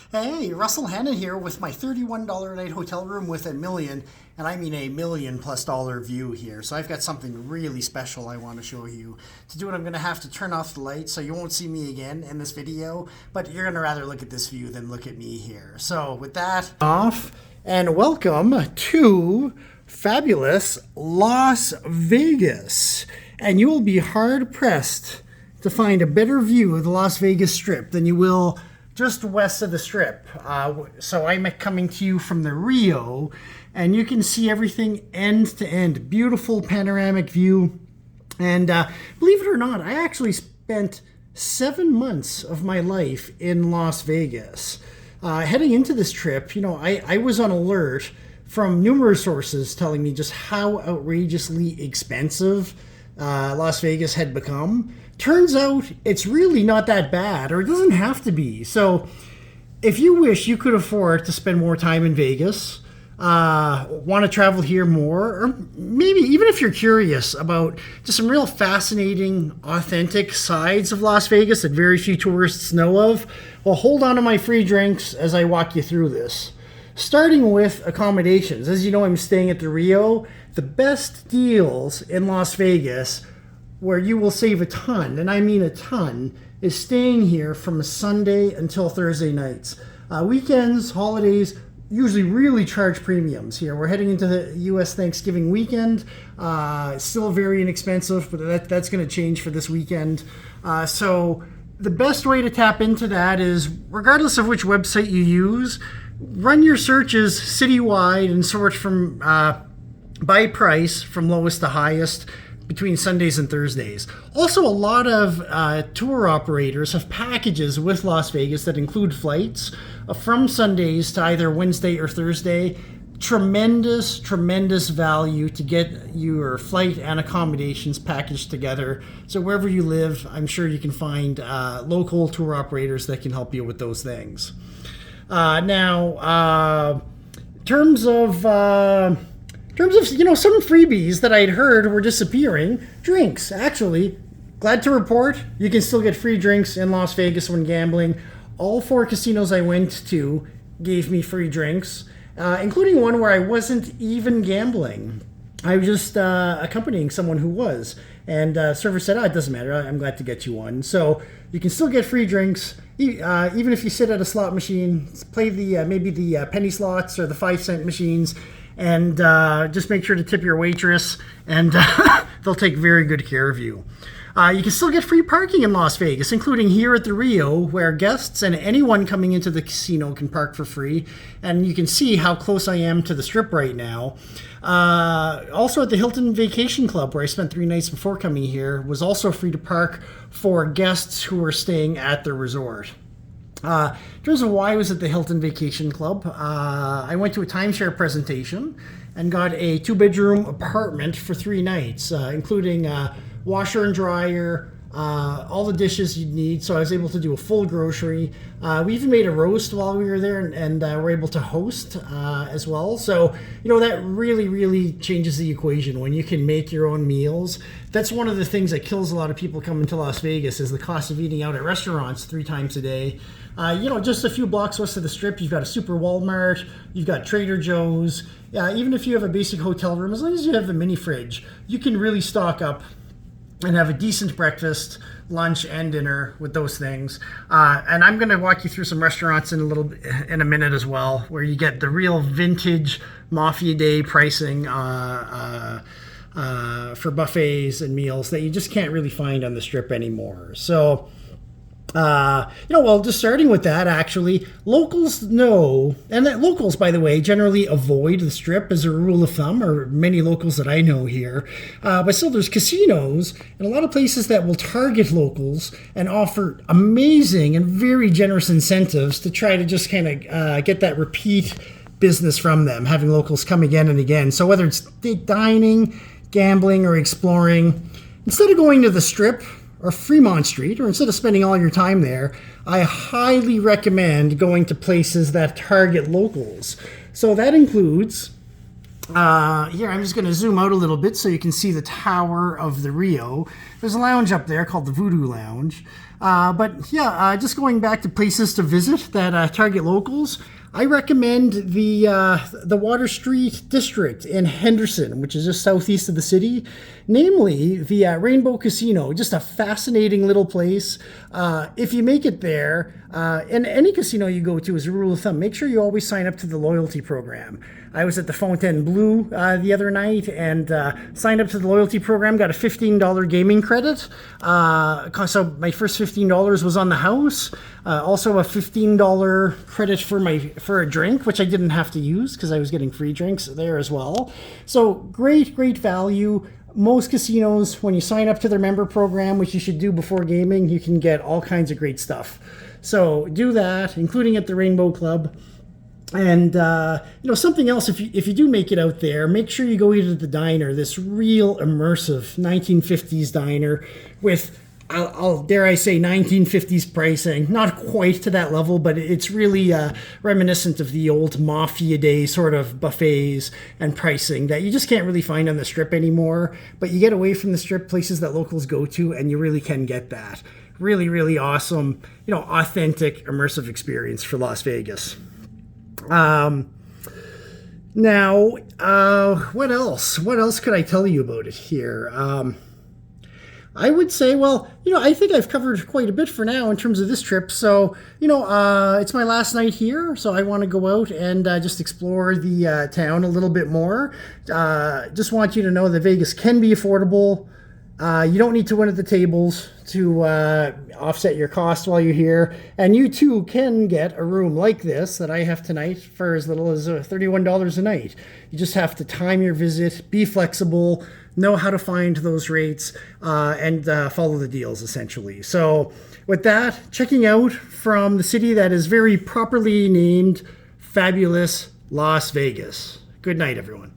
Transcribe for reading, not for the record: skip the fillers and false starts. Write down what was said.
Hey, Russell Hanna here with my $31 a night hotel room with and I mean a $1,000,000+ view here. So I've got something really special I want to show you. To do it, I'm going to have to turn off the lights so you won't see me again in this video, but you're going to rather look at this view than look at me here. So with that, off, and welcome to fabulous Las Vegas. And you will be hard pressed to find a better view of the Las Vegas Strip than you will just west of the Strip. So I'm coming to you from the Rio, and you can see everything end to end. Beautiful panoramic view. And believe it or not, I actually spent 7 months of my life in Las Vegas. Heading into this trip, I was on alert from numerous sources telling me just how outrageously expensive Las Vegas had become. Turns out it's really not that bad, or it doesn't have to be. So if you wish you could afford to spend more time in Vegas, want to travel here more, or maybe even if you're curious about just some real fascinating, authentic sides of Las Vegas that very few tourists know of, well, hold on to my free drinks as I walk you through this. Starting with accommodations. As you know, I'm staying at the Rio. The best deals in Las Vegas, where you will save a ton, and I mean a ton, is staying here from Sunday until Thursday nights. Weekends, holidays, usually really charge premiums here. We're heading into the U.S. Thanksgiving weekend. Still very inexpensive, but that's going to change for this weekend. So the best way to tap into that is, regardless of which website you use, run your searches citywide and sort from by price from lowest to highest between Sundays and Thursdays. Also, a lot of tour operators have packages with Las Vegas that include flights from Sundays to either Wednesday or Thursday. Tremendous value to get your flight and accommodations packaged together. So wherever you live, I'm sure you can find local tour operators that can help you with those things. Now, in terms of some freebies that I'd heard were disappearing. Drinks, actually, glad to report you can still get free drinks in Las Vegas when gambling. All 4 casinos I went to gave me free drinks, including one where I wasn't even gambling. I was just accompanying someone who was, and server said, it doesn't matter, I'm glad to get you one. So you can still get free drinks, even if you sit at a slot machine, play maybe the penny slots or the 5-cent machines, and just make sure to tip your waitress, and they'll take very good care of you. You can still get free parking in Las Vegas, including here at the Rio, where guests and anyone coming into the casino can park for free. And you can see how close I am to the Strip right now. Also at the Hilton Vacation Club, where I spent 3 nights before coming here, was also free to park for guests who were staying at the resort. In terms of why I was at the Hilton Vacation Club, I went to a timeshare presentation and got a 2-bedroom apartment for 3 nights, including washer and dryer, all the dishes you'd need. So I was able to do a full grocery. We even made a roast while we were there, and were able to host as well. So, that really changes the equation when you can make your own meals. That's one of the things that kills a lot of people coming to Las Vegas, is the cost of eating out at restaurants 3 times a day. Just a few blocks west of the Strip, you've got a Super Walmart, you've got Trader Joe's. Even if you have a basic hotel room, as long as you have the mini fridge, you can really stock up and have a decent breakfast, lunch, and dinner with those things. And I'm going to walk you through some restaurants in a minute as well, where you get the real vintage Mafia Day pricing for buffets and meals that you just can't really find on the Strip anymore. So, just starting with that, actually, locals know, and that locals, by the way, generally avoid the Strip as a rule of thumb, or many locals that I know here. But still, there's casinos and a lot of places that will target locals and offer amazing and very generous incentives to try to just kind of get that repeat business from them, having locals come again and again. So whether it's dining, gambling, or exploring, instead of going to the Strip or Fremont Street, or instead of spending all your time there, I highly recommend going to places that target locals. So that includes, here I'm just going to zoom out a little bit so you can see the Tower of the Rio. There's a lounge up there called the Voodoo Lounge. But yeah, just going back to places to visit that target locals, I recommend the Water Street District in Henderson, which is just southeast of the city. Namely, the Rainbow Casino, just a fascinating little place. If you make it there, and any casino you go to, as a rule of thumb, make sure you always sign up to the loyalty program. I was at the Fontainebleau the other night and signed up to the loyalty program, got a $15 gaming credit. So my first $15 was on the house. Also a $15 credit for a drink, which I didn't have to use because I was getting free drinks there as well. So great value. Most casinos, when you sign up to their member program, which you should do before gaming, you can get all kinds of great stuff. So do that, including at the Rainbow Club. And something else, if you do make it out there, make sure you go eat at the diner, this real immersive 1950s diner with, I'll dare I say, 1950s pricing. Not quite to that level, but it's really reminiscent of the old Mafia Day sort of buffets and pricing that you just can't really find on the Strip anymore. But you get away from the Strip, places that locals go to, and you really can get that. Really awesome, authentic, immersive experience for Las Vegas. Now, what else? What else could I tell you about it here? I would say, I think I've covered quite a bit for now in terms of this trip. So, it's my last night here, so I want to go out and just explore the town a little bit more. Just want you to know that Vegas can be affordable. You don't need to win at the tables to offset your cost while you're here. And you too can get a room like this that I have tonight for as little as $31 a night. You just have to time your visit, be flexible, know how to find those rates, and follow the deals essentially. So with that, checking out from the city that is very properly named Fabulous Las Vegas. Good night, everyone.